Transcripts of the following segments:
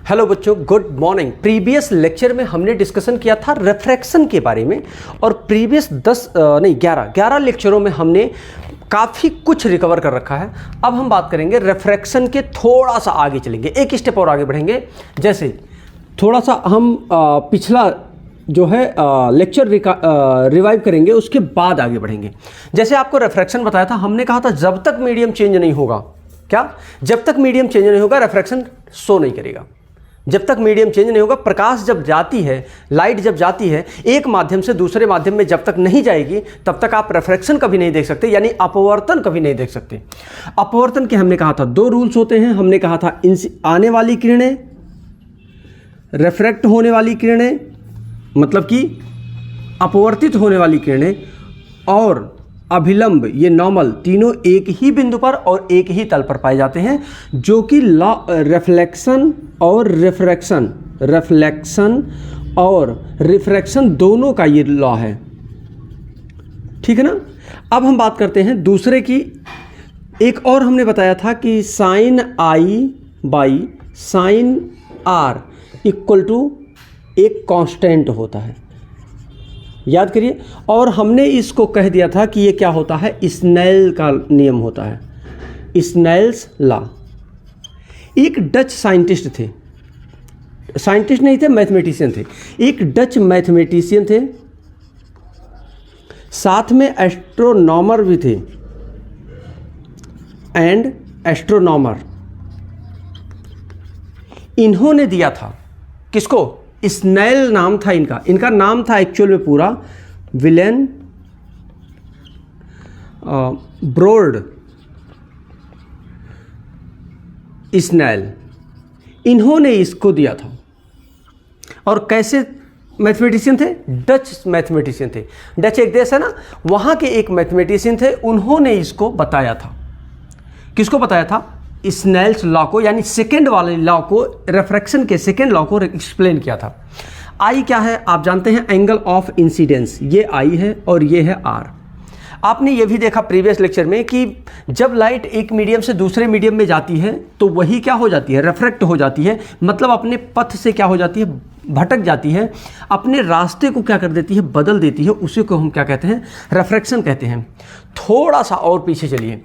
Hello बच्चों, good morning. Previous lecture में हमने डिस्कशन किया था रिफ्रैक्शन के बारे में और प्रीवियस 11 लेक्चरों में हमने काफ़ी कुछ रिकवर कर रखा है। अब हम बात करेंगे रिफ्रैक्शन के, थोड़ा सा आगे चलेंगे, एक स्टेप और आगे बढ़ेंगे। जैसे थोड़ा सा हम पिछला जो है लेक्चर रिवाइव करेंगे, उसके बाद आगे बढ़ेंगे। जैसे आपको रिफ्रैक्शन बताया था, हमने कहा था जब तक मीडियम चेंज नहीं होगा, क्या जब तक मीडियम चेंज नहीं होगा रिफ्रैक्शन शो नहीं करेगा। जब तक मीडियम चेंज नहीं होगा, प्रकाश जब जाती है, लाइट जब जाती है एक माध्यम से दूसरे माध्यम में जब तक नहीं जाएगी तब तक आप रिफ्रैक्शन कभी नहीं देख सकते, यानी अपवर्तन कभी नहीं देख सकते। अपवर्तन के हमने कहा था दो रूल्स होते हैं। हमने कहा था आने वाली किरणें, रिफ्रैक्ट होने वाली किरणें, मतलब कि अपवर्तित होने वाली किरणें, और अभिलंब, ये नॉर्मल, तीनों एक ही बिंदु पर और एक ही तल पर पाए जाते हैं, जो कि लॉ रिफ्लेक्शन और रिफ्रैक्शन, रिफ्लेक्शन और रिफ्रैक्शन दोनों का ये लॉ है। ठीक है ना। अब हम बात करते हैं दूसरे की। एक और हमने बताया था कि sine I by sine R equal to एक कांस्टेंट होता है, याद करिए। और हमने इसको कह दिया था कि ये क्या होता है, स्नेल का नियम होता है, स्नेल्स लॉ। एक डच साइंटिस्ट थे, साइंटिस्ट नहीं थे, मैथमेटिशियन थे। एक डच मैथमेटिशियन थे, साथ में एस्ट्रोनॉमर भी थे, एंड एस्ट्रोनॉमर। इन्होंने दिया था किसको, स्नेल नाम था इनका। इनका नाम था एक्चुअल में पूरा विलेन ब्रोड स्नेल। इन्होंने इसको दिया था। और कैसे मैथमेटिशियन थे, डच मैथमेटिशियन थे। डच एक देश है ना, वहां के एक मैथमेटिशियन थे, उन्होंने इसको बताया था। किसको बताया था, स्नेल्स लॉ को, यानी सेकेंड वाले लॉ को, रिफ्रैक्शन के सेकेंड लॉ को एक्सप्लेन किया था। आई क्या है आप जानते हैं, एंगल ऑफ इंसिडेंस। ये आई है और ये है आर। आपने ये भी देखा प्रीवियस लेक्चर में कि जब लाइट एक मीडियम से दूसरे मीडियम में जाती है तो वही क्या हो जाती है, रिफ्रैक्ट हो जाती है। मतलब अपने पथ से क्या हो जाती है, भटक जाती है, अपने रास्ते को क्या कर देती है, बदल देती है। उसी को हम क्या कहते हैं, रिफ्रैक्शन कहते हैं। थोड़ा सा और पीछे चलिए।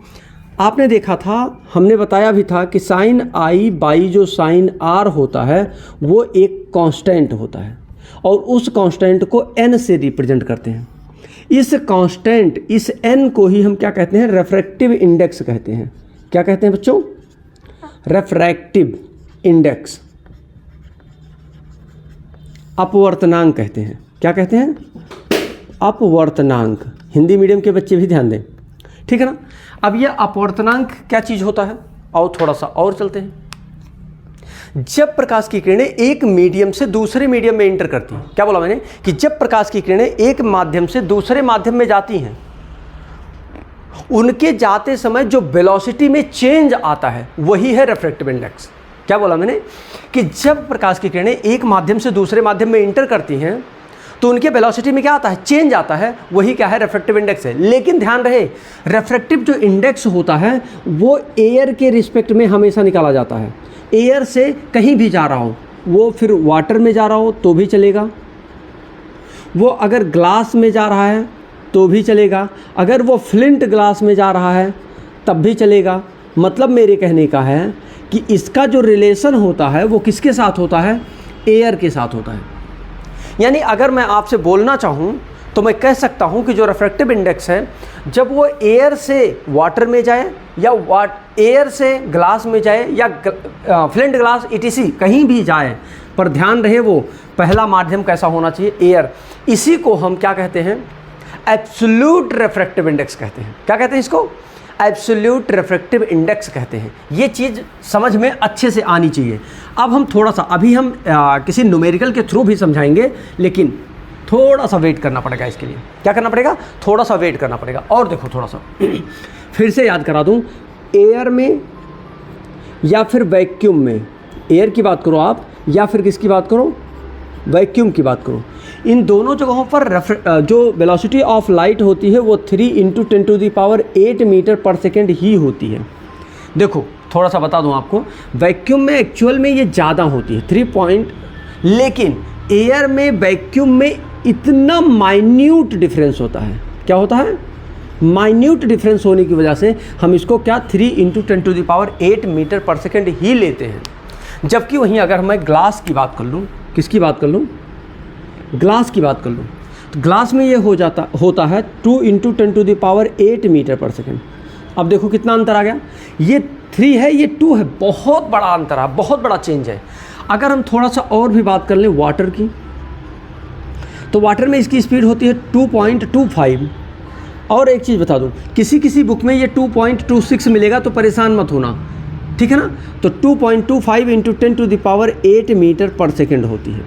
आपने देखा था, हमने बताया भी था कि साइन आई बाई जो साइन आर होता है वो एक कांस्टेंट होता है और उस कांस्टेंट को n से रिप्रेजेंट करते हैं। इस कांस्टेंट, इस n को ही हम क्या कहते हैं, रिफ्रैक्टिव इंडेक्स कहते हैं। क्या कहते हैं बच्चों, रिफ्रैक्टिव इंडेक्स, अपवर्तनांक कहते हैं। क्या कहते हैं, अपवर्तनांक। हिंदी मीडियम के बच्चे भी ध्यान दें, ठीक है ना। अब यह अपवर्तनांक क्या चीज होता है, और थोड़ा सा और चलते हैं। जब प्रकाश की किरणें एक मीडियम से दूसरे मीडियम में एंटर करती हैं, क्या बोला मैंने, कि जब प्रकाश की किरणें एक माध्यम से दूसरे माध्यम में जाती हैं, उनके जाते समय जो वेलोसिटी में चेंज आता है वही है रिफ्रैक्टिव इंडेक्स। क्या बोला मैंने, कि जब प्रकाश की किरणें एक माध्यम से दूसरे माध्यम में एंटर करती हैं तो उनके वेलोसिटी में क्या आता है, चेंज आता है, वही क्या है, रिफ्रैक्टिव इंडेक्स है। लेकिन ध्यान रहे, रिफ्रैक्टिव जो इंडेक्स होता है वो एयर के रिस्पेक्ट में हमेशा निकाला जाता है। एयर से कहीं भी जा रहा हो, वो फिर वाटर में जा रहा हो तो भी चलेगा, वो अगर ग्लास में जा रहा है तो भी चलेगा, अगर वो फ्लिंट ग्लास में जा रहा है तब भी चलेगा। मतलब मेरे कहने का है कि इसका जो रिलेशन होता है वो किसके साथ होता है, एयर के साथ होता है। यानी अगर मैं आपसे बोलना चाहूँ तो मैं कह सकता हूँ कि जो रिफ्रैक्टिव इंडेक्स है, जब वो एयर से वाटर में जाए या एयर से ग्लास में जाए या फ्लिंट ग्लास ETC कहीं भी जाए, पर ध्यान रहे वो पहला माध्यम कैसा होना चाहिए, एयर। इसी को हम क्या कहते हैं, एब्सोल्यूट रिफ्रैक्टिव इंडेक्स कहते हैं। क्या कहते हैं इसको, एब्सोल्यूट रिफ्रैक्टिव इंडेक्स कहते हैं। ये चीज़ समझ में अच्छे से आनी चाहिए। अब हम थोड़ा सा, अभी हम किसी न्यूमेरिकल के थ्रू भी समझाएंगे, लेकिन थोड़ा सा वेट करना पड़ेगा इसके लिए। क्या करना पड़ेगा, थोड़ा सा वेट करना पड़ेगा। और देखो थोड़ा सा फिर से याद करा दूं, एयर में या फिर वैक्यूम में, एयर की बात करो आप या फिर किसकी बात करो, वैक्यूम की बात करो, इन दोनों जगहों पर जो वेलोसिटी ऑफ लाइट होती है वो 3 × 10⁸ मीटर पर सेकेंड ही होती है। देखो थोड़ा सा बता दूं आपको, वैक्यूम में एक्चुअल में ये ज़्यादा होती है 3 पॉइंट, लेकिन एयर में वैक्यूम में इतना माइन्यूट डिफरेंस होता है। क्या होता है? माइन्यूट डिफरेंस होने की वजह से हम इसको क्या 3 × 10⁸ मीटर पर सेकेंड ही लेते हैं। जबकि वहीं अगर मैं ग्लास की बात कर लूँ, किसकी बात कर लूँ? ग्लास की बात कर लूँ, तो ग्लास में ये होता है 2 × 10⁸ मीटर पर सेकेंड। अब देखो कितना अंतर आ गया, ये 3 है, ये 2 है, बहुत बड़ा अंतर है, बहुत बड़ा चेंज है। अगर हम थोड़ा सा और भी बात कर लें वाटर की, तो वाटर में इसकी स्पीड होती है 2.25। और एक चीज़ बता दूं, किसी किसी बुक में ये 2.26 मिलेगा तो परेशान मत होना, ठीक है ना। तो 2.25 × 10⁸ मीटर पर सेकेंड होती है।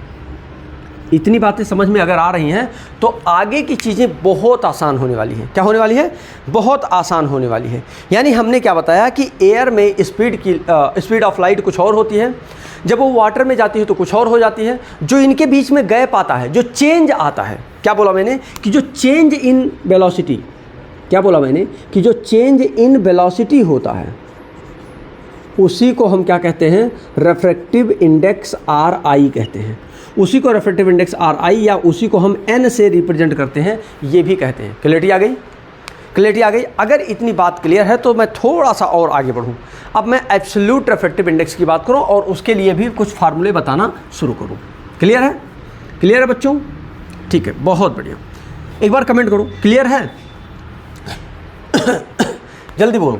इतनी बातें समझ में अगर आ रही हैं तो आगे की चीज़ें बहुत आसान होने वाली हैं। क्या होने वाली है? बहुत आसान होने वाली है। यानी हमने क्या बताया कि एयर में स्पीड ऑफ लाइट कुछ और होती है, जब वो वाटर में जाती है तो कुछ और हो जाती है। जो इनके बीच में गैप आता है, जो चेंज आता है, क्या बोला मैंने कि जो चेंज इन वेलोसिटी, क्या बोला मैंने कि जो चेंज इन वेलोसिटी होता है उसी को हम क्या कहते हैं? रिफ्रैक्टिव इंडेक्स RI कहते हैं। उसी को रिफ्रैक्टिव इंडेक्स RI या उसी को हम N से रिप्रेजेंट करते हैं, ये भी कहते हैं। क्लियरिटी आ गई? क्लियरिटी आ गई? अगर इतनी बात क्लियर है तो मैं थोड़ा सा और आगे बढ़ूं। अब मैं एब्सोल्यूट रिफ्रैक्टिव इंडेक्स की बात करूं और उसके लिए भी कुछ फार्मूले बताना शुरू करूं। क्लियर है? क्लियर है बच्चों? ठीक है, बहुत बढ़िया। एक बार कमेंट करो, क्लियर है? जल्दी बोलो।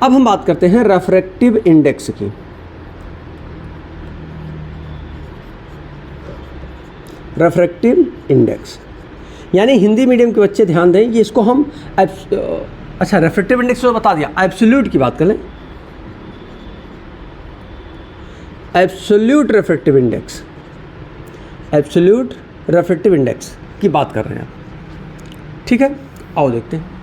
अब हम बात करते हैं रिफ्रैक्टिव इंडेक्स की। रिफ्रैक्टिव इंडेक्स यानी हिंदी मीडियम के बच्चे ध्यान दें कि इसको हम अच्छा रिफ्रैक्टिव इंडेक्स तो बता दिया, एब्सोल्यूट की बात कर लें। Absolute refractive index, absolute refractive index की बात कर रहे हैं आप, ठीक है। आओ देखते हैं।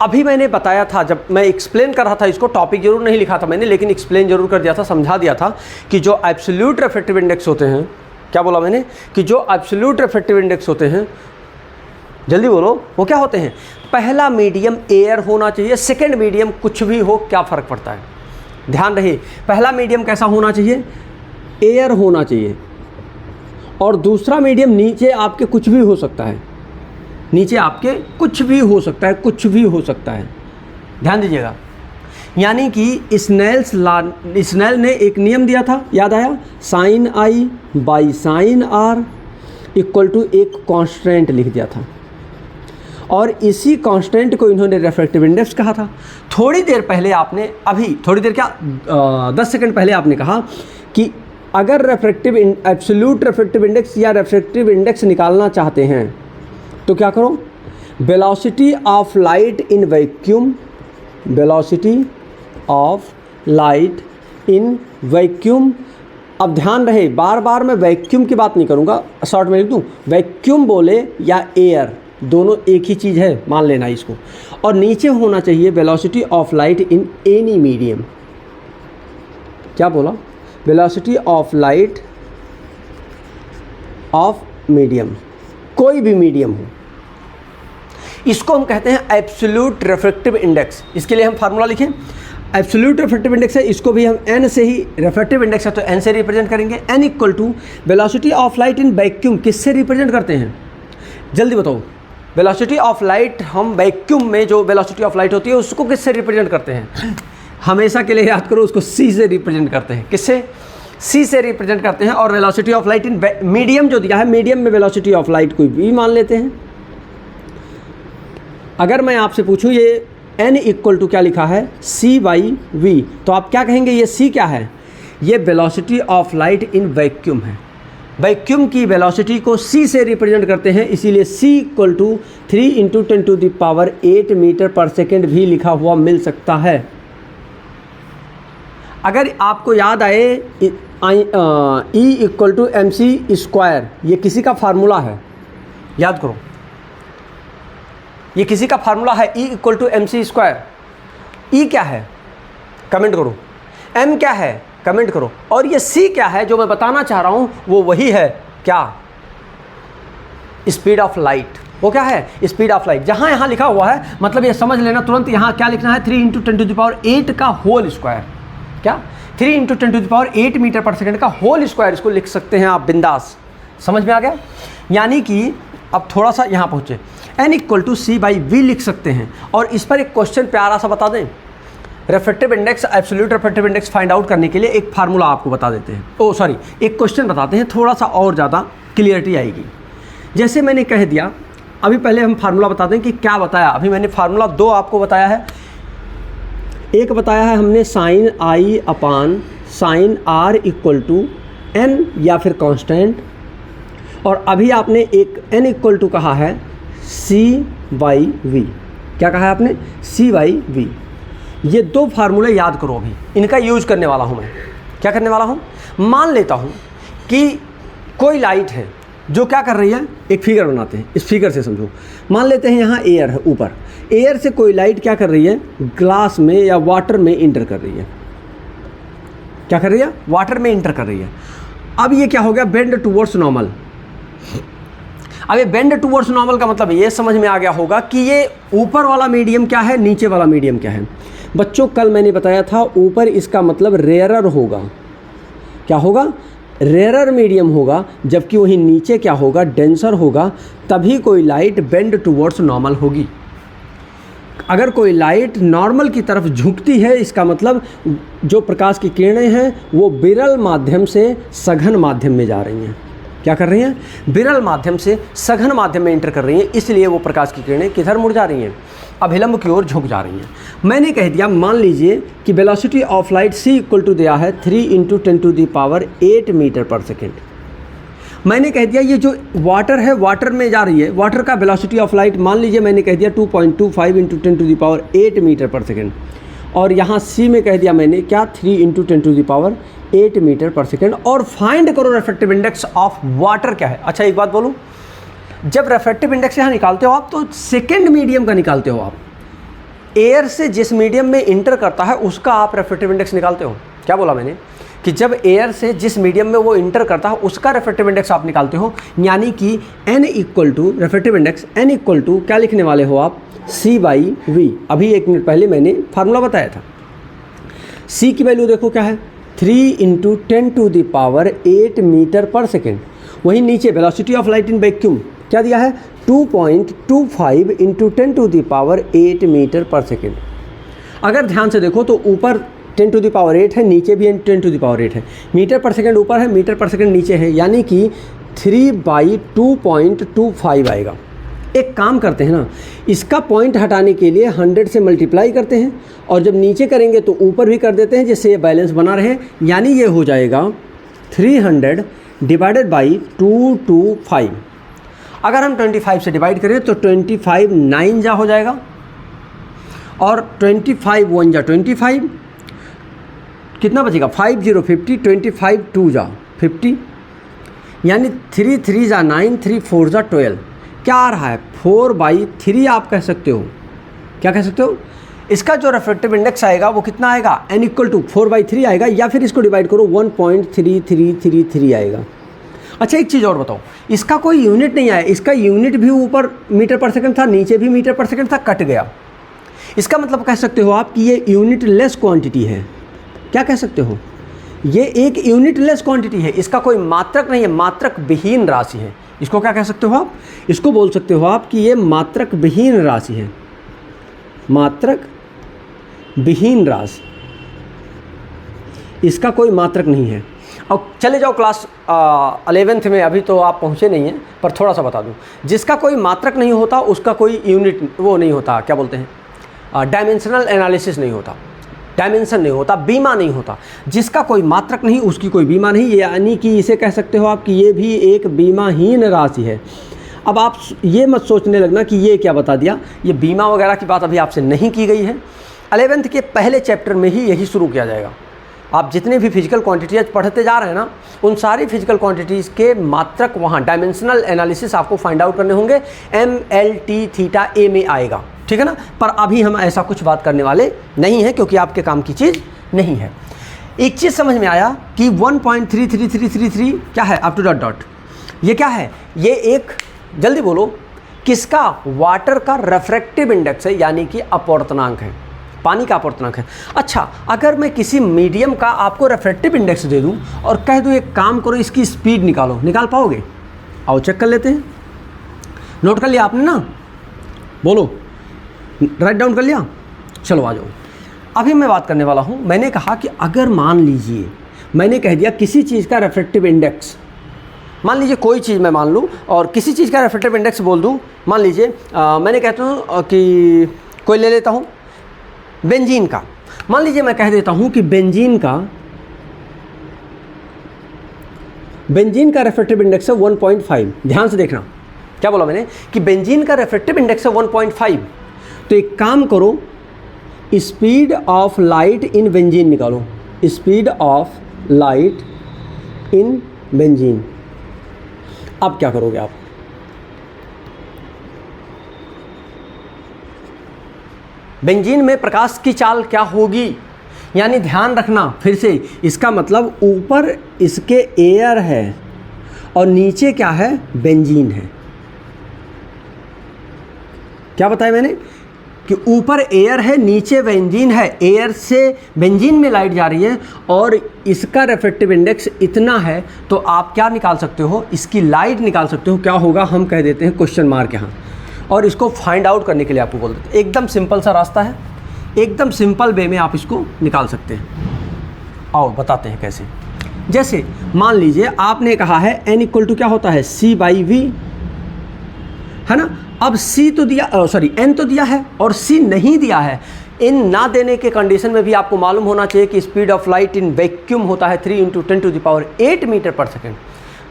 अभी मैंने बताया था, जब मैं एक्सप्लेन कर रहा था इसको, टॉपिक जरूर नहीं लिखा था मैंने, लेकिन एक्सप्लेन जरूर कर दिया था, समझा दिया था कि जो एब्सोल्यूट रिफ्रैक्टिव इंडेक्स होते हैं, क्या बोला मैंने कि जो एब्सोल्यूट रिफ्रैक्टिव इंडेक्स होते हैं, जल्दी बोलो, वो क्या होते हैं? पहला मीडियम एयर होना चाहिए, सेकंड मीडियम कुछ भी हो, क्या फ़र्क पड़ता है? ध्यान रहे, पहला मीडियम कैसा होना चाहिए? एयर होना चाहिए। और दूसरा मीडियम नीचे आपके कुछ भी हो सकता है, नीचे आपके कुछ भी हो सकता है, कुछ भी हो सकता है, ध्यान दीजिएगा। यानी कि स्नेल ने एक नियम दिया था, याद आया? sin I by sin R equal to एक कांस्टेंट लिख दिया था, और इसी कांस्टेंट को इन्होंने रिफ्रैक्टिव इंडेक्स कहा था। थोड़ी देर पहले आपने, अभी थोड़ी देर क्या 10 सेकंड पहले आपने कहा कि अगर एब्सोल्यूट रिफ्रैक्टिव इंडेक्स या रिफ्रैक्टिव इंडेक्स निकालना चाहते हैं तो क्या करो? Velocity of light in vacuum, velocity of light in vacuum. अब ध्यान रहे, बार बार मैं वैक्यूम की बात नहीं करूँगा, शॉर्ट में लिख दूँ, वैक्यूम बोले या एयर, दोनों एक ही चीज़ है, मान लेना इसको। और नीचे होना चाहिए velocity of light in any medium. क्या बोला? Velocity of light of medium, कोई भी मीडियम हो, इसको हम कहते हैं एब्सोल्यूट रिफ्रैक्टिव इंडेक्स। इसके लिए हम फार्मूला लिखें, एब्सोल्यूट रिफ्रैक्टिव इंडेक्स है, इसको भी हम n से ही, रिफ्रैक्टिव इंडेक्स है तो n से रिप्रेजेंट करेंगे। n equal to velocity of light in vacuum, किससे रिप्रेजेंट करते हैं? जल्दी बताओ। वेलोसिटी ऑफ लाइट, हम वैक्यूम में जो वेलोसिटी ऑफ लाइट होती है उसको किससे रिप्रेजेंट करते हैं? हमेशा के लिए याद करो, उसको c से रिप्रेजेंट करते हैं। किससे? c से रिप्रेजेंट करते हैं। और velocity of light in medium जो दिया है, मीडियम में वेलोसिटी ऑफ लाइट कोई भी मान लेते हैं। अगर मैं आपसे पूछूं ये n इक्वल टू क्या लिखा है? c बाई v, तो आप क्या कहेंगे? ये c क्या है? ये velocity of light in vacuum है। वैक्यूम की वेलोसिटी को c से रिप्रेजेंट करते हैं, इसीलिए c इक्वल टू 3 × 10⁸ मीटर पर सेकेंड भी लिखा हुआ मिल सकता है। अगर आपको याद आए E इक्वल टू mc², ये किसी का फार्मूला है, याद करो, ये किसी का फार्मूला है, E equal to mc²। E क्या है? कमेंट करो। M क्या है? कमेंट करो। और ये C क्या है जो मैं बताना चाह रहा हूं, वो वही है, क्या? Speed of light. वो क्या है? Speed of light. जहां यहां लिखा हुआ है, मतलब ये समझ लेना तुरंत, यहां क्या लिखना है? 3 × 10⁸ का होल स्क्वायर। क्या 3 × 10⁸ मीटर पर सेकेंड का होल स्क्वायर इसको लिख सकते हैं आप बिंदास। समझ में आ गया? यानी कि अब थोड़ा सा यहाँ पहुँचे, n = c/v लिख सकते हैं। और इस पर एक क्वेश्चन प्यारा सा बता दें, refractive index, absolute refractive index find out करने के लिए एक फार्मूला आपको बता देते हैं, एक क्वेश्चन बताते हैं, थोड़ा सा और ज़्यादा क्लियरिटी आएगी। जैसे मैंने कह दिया, अभी पहले हम फार्मूला बता दें कि क्या बताया। अभी मैंने फार्मूला 2 आपको बताया है। एक बताया है हमने sin I/sin r = n या फिर कांस्टेंट, और अभी आपने एक n = कहा है c/v। क्या कहा है आपने? c/v। ये 2 फार्मूले याद करो, अभी इनका यूज करने वाला हूँ मैं। क्या करने वाला हूँ? मान लेता हूँ कि कोई लाइट है जो क्या कर रही है, एक फिगर बनाते हैं, इस फिगर से समझो। मान लेते हैं यहाँ एयर है, ऊपर एयर से कोई लाइट क्या कर रही है, ग्लास में या वाटर में इंटर कर रही है। क्या कर रही है? वाटर में इंटर कर रही है। अब ये क्या हो गया? Bend towards normal. अब ये बेंड टूवर्ड्स नॉर्मल का मतलब ये समझ में आ गया होगा कि ये ऊपर वाला मीडियम क्या है, नीचे वाला मीडियम क्या है। बच्चों कल मैंने बताया था ऊपर इसका मतलब रेयरर होगा। क्या होगा? रेयरर मीडियम होगा, जबकि वहीं नीचे क्या होगा? डेंसर होगा। तभी कोई लाइट बेंड टूवर्ड्स नॉर्मल होगी। अगर कोई लाइट नॉर्मल की तरफ झुकती है, इसका मतलब जो प्रकाश की किरणें हैं वो विरल माध्यम से सघन माध्यम में जा रही हैं। क्या कर रही हैं? विरल माध्यम से सघन माध्यम में इंटर कर रही हैं, इसलिए वो प्रकाश की किरणें किधर मुड़ जा रही हैं? अभिलंब की ओर झुक जा रही हैं। मैंने कह दिया, मान लीजिए कि वेलोसिटी ऑफ लाइट c = दिया है 3 × 10⁸ मीटर पर सेकेंड। मैंने कह दिया ये जो वाटर है, वाटर में जा रही है, वाटर का वेलोसिटी ऑफ लाइट मान लीजिए मैंने कह दिया 2.25 × 10⁸ मीटर पर सेकेंड, और यहाँ c में कह दिया मैंने क्या, 3 × 10⁸ मीटर पर सेकेंड। और फाइंड करो रेफ्रेक्टिव इंडेक्स ऑफ वाटर क्या है। अच्छा एक बात बोलूँ, जब रेफ्रेक्टिव इंडेक्स यहाँ निकालते हो आप तो सेकेंड मीडियम का निकालते हो आप। एयर से जिस मीडियम में इंटर करता है उसका आप रेफ्रेक्टिव इंडेक्स निकालते हो। क्या बोला मैंने? कि जब एयर से जिस मीडियम में वो इंटर करता है उसका रेफ्रेक्टिव इंडेक्स आप निकालते हो। यानी कि n = रेफ्रेक्टिव इंडेक्स n = क्या लिखने वाले हो आप? c/v। अभी 1 मिनट पहले मैंने फार्मूला बताया था। c की वैल्यू देखो क्या है, 3 × 10⁸ मीटर पर सेकेंड। वहीं नीचे velocity of light in vacuum क्या दिया है, 2.25 × 10⁸ मीटर पर सेकेंड। अगर ध्यान से देखो तो ऊपर 10⁸ है, नीचे भी 10⁸ है। मीटर पर सेकेंड ऊपर है, मीटर पर सेकेंड नीचे है, यानी कि 3/2.25 आएगा। एक काम करते हैं ना, इसका पॉइंट हटाने के लिए 100 से मल्टीप्लाई करते हैं, और जब नीचे करेंगे तो ऊपर भी कर देते हैं, जिससे ये बैलेंस बना रहे। यानी ये हो जाएगा 300 / 225। अगर हम 25 से डिवाइड करें तो 25 9 जा हो जाएगा, और 25 1 जा 25, कितना बचेगा? 5 0 50, 25 2 जा 50, यानी 3 3 जा 9, 3 4 जा 12। क्या आ रहा है? 4/3 आप कह सकते हो। क्या कह सकते हो? इसका जो रेफ्रेक्टिव इंडेक्स आएगा वो कितना आएगा? n = 4/3 आएगा, या फिर इसको डिवाइड करो 1.3333 आएगा। अच्छा एक चीज़ और बताओ, इसका कोई यूनिट नहीं आया। इसका यूनिट भी ऊपर मीटर पर सेकंड था, नीचे भी मीटर पर सेकंड था, कट गया। इसका मतलब कह सकते हो आप कि ये यूनिट लेस क्वांटिटी है। क्या कह सकते हो? ये एक यूनिट लेस क्वांटिटी है, इसका कोई मात्रक नहीं है, मात्रक विहीन राशि है। इसको क्या कह सकते हो आप? इसको बोल सकते हो आप कि ये मात्रक विहीन राशि है। मात्रक विहीन राशि, इसका कोई मात्रक नहीं है। अब चले जाओ क्लास 11th में, अभी तो आप पहुँचे नहीं हैं, पर थोड़ा सा बता दूं। जिसका कोई मात्रक नहीं होता उसका कोई यूनिट वो नहीं होता, क्या बोलते हैं, डायमेंशनल एनालिसिस नहीं होता, डायमेंशन नहीं होता, बीमा नहीं होता। जिसका कोई मात्रक नहीं उसकी कोई बीमा नहीं, यानी कि इसे कह सकते हो आप कि ये भी एक बीमाहीन राशि है। अब आप ये मत सोचने लगना कि ये क्या बता दिया, ये बीमा वगैरह की बात अभी आपसे नहीं की गई है। 11th के पहले चैप्टर में ही यही शुरू किया जाएगा। आप जितने भी फिजिकल क्वांटिटीज पढ़ते जा रहे हैं ना, उन सारी फिजिकल क्वांटिटीज़ के मात्रक वहाँ डायमेंशनल एनालिसिस आपको फाइंड आउट करने होंगे। MLT थीटा A में आएगा, ठीक है ना। पर अभी हम ऐसा कुछ बात करने वाले नहीं है, क्योंकि आपके काम की चीज़ नहीं है। एक चीज़ समझ में आया कि 1.33333 क्या है, अप टू डॉट डॉट, ये क्या है? ये एक, जल्दी बोलो, किसका? वाटर का रेफ्रेक्टिव इंडेक्स है, यानी कि अपवर्तनांक है। पानी का अपवर्तनांक है। अच्छा, अगर मैं किसी मीडियम का आपको रिफ्रैक्टिव इंडेक्स दे दूं और कह दूं एक काम करो इसकी स्पीड निकालो, निकाल पाओगे? आओ चेक कर लेते हैं। नोट कर लिया आपने ना? बोलो, राइट डाउन कर लिया? चलो आ जाओ। अभी मैं बात करने वाला हूं, मैंने कहा कि अगर मान लीजिए मैंने कह दिया किसी चीज़ का रिफ्रैक्टिव इंडेक्स, मान लीजिए कोई चीज़ मैं मान लूँ और किसी चीज़ का रिफ्रैक्टिव इंडेक्स बोल दूँ, मान लीजिए मैंने कहता हूँ कि कोई ले लेता हूँ बेंजीन का, मान लीजिए मैं कह देता हूँ कि बेंजीन का रिफ्रैक्टिव इंडेक्स है 1.5। ध्यान से देखना क्या बोला मैंने कि बेंजीन का रिफ्रैक्टिव इंडेक्स है 1.5। तो एक काम करो, speed of light in benzene निकालो, speed of light in benzene. अब क्या करोगे आप? बेंजीन में प्रकाश की चाल क्या होगी? यानी ध्यान रखना फिर से, इसका मतलब ऊपर इसके एयर है और नीचे क्या है? बेंजीन है। क्या बताया मैंने कि ऊपर एयर है, नीचे बेंजीन है। एयर से बेंजीन में लाइट जा रही है और इसका रिफ्रैक्टिव इंडेक्स इतना है, तो आप क्या निकाल सकते हो? इसकी लाइट निकाल सकते हो। क्या होगा? हम कह देते हैं क्वेश्चन मार्क यहाँ, और इसको फाइंड आउट करने के लिए आपको बोल देते हैं। एकदम सिंपल सा रास्ता है, एकदम सिंपल वे में आप इसको निकाल सकते हैं। आओ बताते हैं कैसे। जैसे मान लीजिए आपने कहा है n इक्वल टू क्या होता है? c/v, है ना? अब c तो दिया, n तो दिया है और c नहीं दिया है। इन ना देने के कंडीशन में भी आपको मालूम होना चाहिए कि speed of light in vacuum होता है 3 × 10⁸ मीटर पर सेकेंड।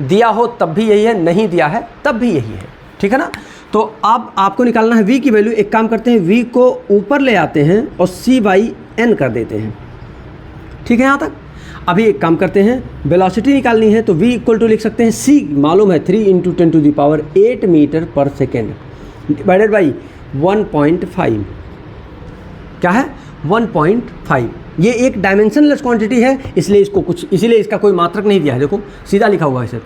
दिया हो तब भी यही है, नहीं दिया है तब भी यही है, ठीक है ना? तो अब आपको निकालना है v की वैल्यू। एक काम करते हैं, v को ऊपर ले आते हैं और c/n कर देते हैं, ठीक है यहाँ तक। अभी एक काम करते हैं, वेलोसिटी निकालनी है तो v इक्वल टू लिख सकते हैं, c मालूम है 3 × 10⁸ मीटर पर सेकेंड डिवाइडेड बाई 1.5। क्या है? 1.5। ये एक डायमेंशनलेस क्वांटिटी है, इसलिए इसका कोई मात्रक नहीं दिया है। देखो सीधा लिखा हुआ है सर,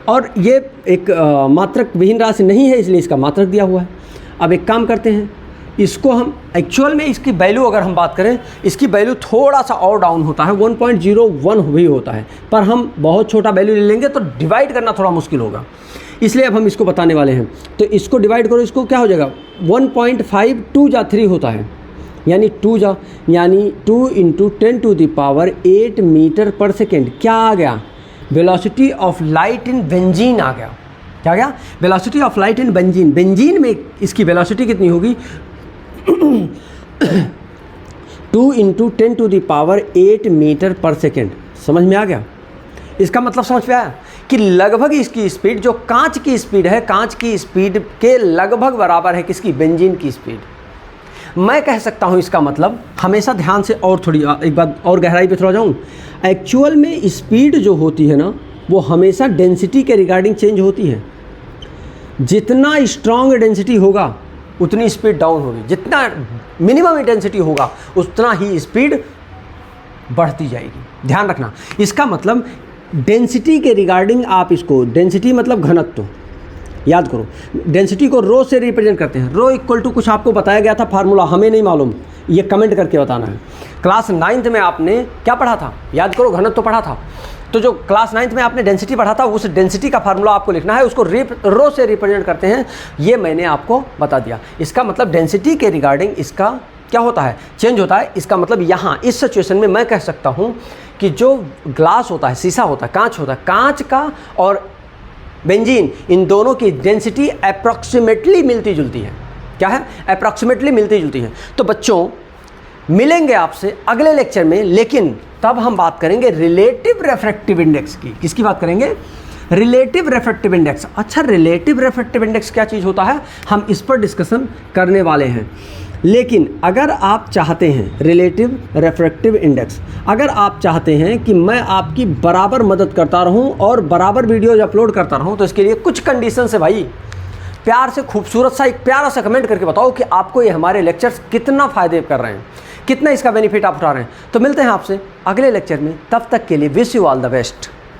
और ये एक मात्रक विहीन राशि नहीं है, इसलिए इसका मात्रक दिया हुआ है। अब एक काम करते हैं, इसको हम एक्चुअल में इसकी वैल्यू अगर हम बात करें, इसकी वैल्यू थोड़ा सा और डाउन होता है, 1.01 भी होता है, पर हम बहुत छोटा वैल्यू ले लेंगे तो डिवाइड करना थोड़ा मुश्किल होगा, इसलिए अब हम इसको बताने वाले हैं। तो इसको डिवाइड करो, इसको क्या हो जाएगा? 1.5 2 जा 3 होता है, यानी 2 × 10⁸ मीटर पर सेकेंड। क्या आ गया? Velocity of light in benzene आ गया। क्या गया? Velocity of light in benzene. Benzene में इसकी वेलोसिटी कितनी होगी? 2 × 10⁸ मीटर पर सेकेंड। समझ में आ गया? इसका मतलब समझ में आया कि लगभग इसकी स्पीड, जो कांच की स्पीड है, कांच की स्पीड के लगभग बराबर है किसकी? बेंजीन की स्पीड। मैं कह सकता हूं इसका मतलब, हमेशा ध्यान से और थोड़ी एक बात और गहराई पे थोड़ा जाऊं, एक्चुअल में स्पीड जो होती है ना, वो हमेशा डेंसिटी के रिगार्डिंग चेंज होती है। जितना स्ट्रॉन्ग डेंसिटी होगा उतनी स्पीड डाउन होगी, जितना मिनिमम इंटेंसिटी होगा उतना ही स्पीड बढ़ती जाएगी। ध्यान रखना, इसका मतलब डेंसिटी के रिगार्डिंग आप इसको, डेंसिटी मतलब घनत्व, याद करो, डेंसिटी को रो से रिप्रेजेंट करते हैं। रो इक्वल टू कुछ आपको बताया गया था फार्मूला, हमें नहीं मालूम, ये कमेंट करके बताना है। क्लास 9th में आपने क्या पढ़ा था? याद करो, घनत्व तो पढ़ा था। तो जो क्लास 9th में आपने डेंसिटी पढ़ा था, उस डेंसिटी का फार्मूला आपको लिखना है, उसको रो से रिप्रेजेंट करते हैं, ये मैंने आपको बता दिया। इसका मतलब डेंसिटी के रिगार्डिंग इसका क्या होता है? चेंज होता है। इसका मतलब यहाँ इस सिचुएशन में मैं कह सकता हूँ कि जो ग्लास होता है, शीशा होता है, कांच होता है, कांच का और बेंजीन, इन दोनों की डेंसिटी अप्रॉक्सीमेटली मिलती जुलती है। क्या है? अप्रॉक्सीमेटली मिलती जुलती है। तो बच्चों मिलेंगे आपसे अगले लेक्चर में, लेकिन तब हम बात करेंगे रिलेटिव रिफ्रैक्टिव इंडेक्स की। किसकी बात करेंगे? Relative refractive index. अच्छा, रिलेटिव रिफ्रैक्टिव इंडेक्स क्या चीज़ होता है, हम इस पर डिस्कशन करने वाले हैं। लेकिन अगर आप चाहते हैं रिलेटिव रिफ्रैक्टिव इंडेक्स, अगर आप चाहते हैं कि मैं आपकी बराबर मदद करता रहूं और बराबर वीडियोज अपलोड करता रहूं, तो इसके लिए कुछ कंडीशन है भाई। प्यार से खूबसूरत सा एक प्यारा सा कमेंट करके बताओ कि आपको ये हमारे लेक्चर्स कितना फ़ायदे कर रहे हैं, कितना इसका बेनिफिट आप उठा रहे हैं। तो मिलते हैं आपसे अगले लेक्चर में, तब तक के लिए wish you all the best.